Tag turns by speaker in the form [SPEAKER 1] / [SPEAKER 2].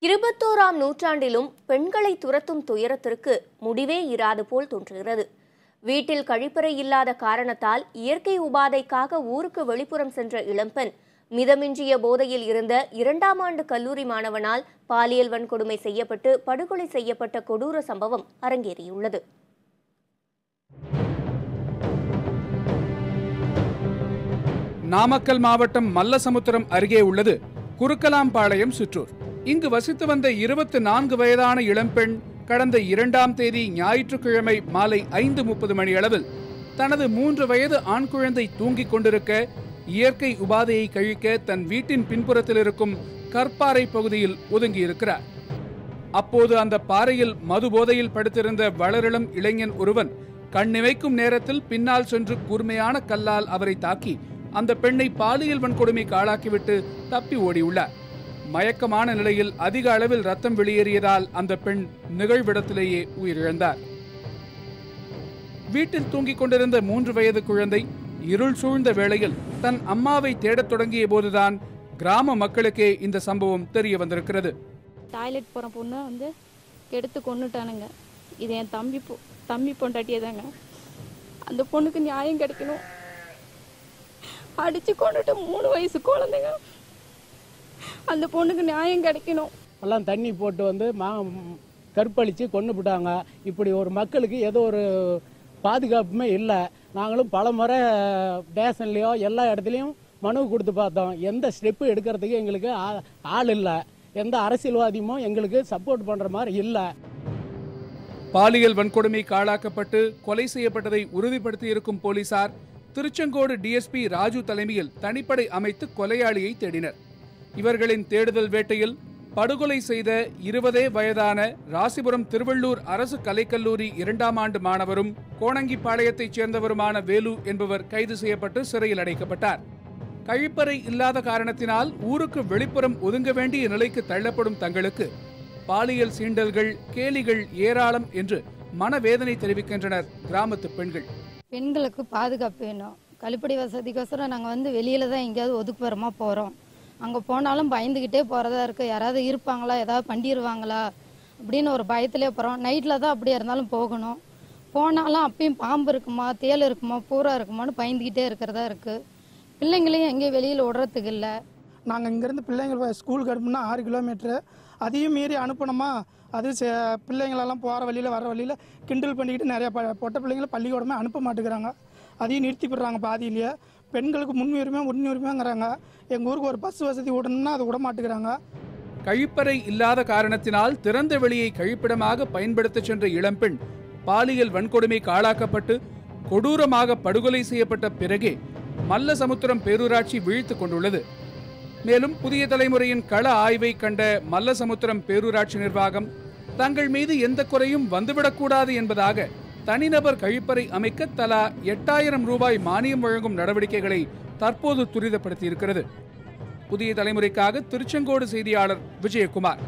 [SPEAKER 1] 21ஆம் நூற்றாண்டிலும் பெண்களை துரத்தும் துயரத்திற்கு முடிவே இராது போல் தோன்றுகிறது. வீட்டில் கழிப்பறை இல்லாத காரணத்தால் இயற்கை உபாதைக்காக ஊருக்கு வெளிப்புறம் சென்ற இளம்பெண் மிதமிஞ்சிய போதையில் இருந்த 2ஆம் ஆண்டு கல்லூரி மாணவனால் பாலியல் வன்கொடுமை செய்யப்பட்டு படுகொலை செய்யப்பட்ட கொடூர சம்பவம் அரங்கேறியுள்ளது.
[SPEAKER 2] நாமக்கல் மாவட்டம் மல்லசமுத்திரம் அருகே உள்ளது குருக்கலாம்பாளையம் சிற்றூர். இங்கு வசித்து வந்த 24 வயதான இளம்பெண் கடந்த 2ஆம் தேதி ஞாயிற்றுக்கிழமை மாலை 5:30 மணி அளவில் தனது 3 வயது ஆண் குழந்தை தூங்கிக் கொண்டிருக்க இயற்கை உபாதையை கழிக்க தன் வீட்டின் பின்புறத்தில் இருக்கும் கற்பாறை பகுதியில் ஒதுங்கியிருக்கிறார். அப்போது அந்த பாறையில் மது போதையில் படுத்திருந்த வளரிளம் இளைஞன் ஒருவன் கண்ணிமைக்கும் நேரத்தில் பின்னால் சென்று கூர்மையான கல்லால் அவரை தாக்கி அந்த பெண்ணை பாலியல் வன்கொடுமைக்கு ஆளாக்கிவிட்டு தப்பி ஓடியுள்ளார். மயக்கமான நிலையில் அதிக அளவில் ரத்தம் வெளியேறியதால் அந்த பெண் நிகழ்விடத்திலேயே உயிரிழந்தார். வீட்டில் தூங்கிக் கொண்டிருந்த 3 வயது குழந்தை இருள் சூழ்ந்த வேளையில் தன் அம்மாவை தேடத் தொடங்கிய போதுதான் கிராம மக்களுக்கே இந்த சம்பவம் தெரிய வந்திருக்கிறது.
[SPEAKER 3] டாய்லெட் போற பொண்ணு வந்து எடுத்து கொன்னுட்டானுங்க. இது என் தம்பி பொண்டாட்டியே தாங்க. அந்த பொண்ணுக்கு நியாயம் கிடைக்கணும். அடிச்சு கொண்டுட்டு 3 வயசு குழந்தைங்க. அந்த பொண்ணுக்கு நியாயம் கிடைக்கணும்.
[SPEAKER 4] எல்லாம் தண்ணி போட்டு வந்து கற்பழித்து கொண்டு விட்டாங்க. இப்படி ஒரு மக்களுக்கு ஏதோ ஒரு பாதுகாப்புமே இல்லை. நாங்களும் பல முறை ஸ்டேஷன்லேயோ எல்லா இடத்துலையும் மனு கொடுத்து பார்த்தோம். எந்த ஸ்டெப்பு எடுக்கிறதுக்கு எங்களுக்கு ஆள் இல்லை. எந்த அரசியல்வாதியுமோ எங்களுக்கு சப்போர்ட் பண்ணுற மாதிரி இல்லை.
[SPEAKER 2] பாலியல் வன்கொடுமைக்கு ஆளாக்கப்பட்டு கொலை செய்யப்பட்டதை உறுதிப்படுத்தி இருக்கும் போலீசார் திருச்செங்கோடு டிஎஸ்பி ராஜு தலைமையில் தனிப்படை அமைத்து கொலையாளியை தேடினர். இவர்களின் தேடுதல் வேட்டையில் படுகொலை செய்த 20 வயதான ராசிபுரம் திருவள்ளூர் அரசு கலைக்கல்லூரி 2ஆம் ஆண்டு மாணவரும் கோணங்கிப்பாளையத்தைச் சேர்ந்தவருமான வேலு என்பவர் கைது செய்யப்பட்டு சிறையில் அடைக்கப்பட்டார். கழிப்பறை இல்லாத காரணத்தினால் ஊருக்கு வெளிப்புறம் ஒதுங்க வேண்டிய நிலைக்கு தள்ளப்படும் தங்களுக்கு பாலியல் சீண்டல்கள், கேலிகள் ஏராளம் என்று மனவேதனை தெரிவிக்கின்றனர் கிராமத்து பெண்கள்.
[SPEAKER 5] பெண்களுக்கு பாதுகாப்பு வேணும். கழிப்பறை வசதிக்கோசரம் நாங்கள் வெளியில தான் எங்கேயாவது ஒதுக்குப்புறமா போகிறோம். அங்கே போனாலும் பயந்துக்கிட்டே போகிறதா இருக்குது. யாராவது இருப்பாங்களா, ஏதாவது பண்ணிடுவாங்களா அப்படின்னு ஒரு பயத்திலே போகிறோம். நைட்டில் தான் அப்படியே இருந்தாலும் போகணும். போனாலும் அப்பயும் பாம்பு இருக்குமா, தேல் இருக்குமா, பூரா இருக்குமான்னு பயந்துக்கிட்டே இருக்கிறதா இருக்குது. பிள்ளைங்களையும் எங்கேயும் வெளியில் விடுறதுக்கு இல்லை.
[SPEAKER 6] நாங்கள் இங்கேருந்து பிள்ளைங்கள் ஸ்கூலுக்கு அனுப்புனா 6 கிலோமீட்ரு. அதையும் மீறி அனுப்பணுமா? அது பிள்ளைங்களெல்லாம் போகிற வழியில் வர வழியில் கிண்டல் பண்ணிக்கிட்டு நிறையா பொட்ட பிள்ளைங்களை பள்ளிக்கூடமே அனுப்ப மாட்டேங்கிறாங்க. அதையும் நிறுத்தி போடுறாங்க பாதியிலேயே. பெண்களுக்கு முன்னுரிமைங்கிறாங்க. எங்கள் ஊருக்கு ஒரு பஸ் வசதி விடணும்னா அதை விட மாட்டேங்கிறாங்க.
[SPEAKER 2] கழிப்பறை இல்லாத காரணத்தினால் திறந்த வெளியை கழிப்பிடமாக பயன்படுத்த சென்ற இளம்பெண் பாலியல் வன்கொடுமைக்கு ஆளாக்கப்பட்டு கொடூரமாக படுகொலை செய்யப்பட்ட பிறகே மல்லசமுத்திரம் பேரூராட்சி விழித்துக் கொண்டுள்ளது. மேலும் புதிய தலைமுறையின் கள ஆய்வை கண்ட மல்லசமுத்திரம் பேரூராட்சி நிர்வாகம் தங்கள் மீது எந்த குறையும் வந்துவிடக்கூடாது என்பதாக தனிநபர் கழிப்பறை அமைக்க தலா 8000 ரூபாய் மானியம் வழங்கும் நடவடிக்கைகளை தற்போது துரிதப்படுத்தியிருக்கிறது. புதிய தலைமுறைக்காக திருச்செங்கோடு செய்தியாளர் விஜயகுமார்.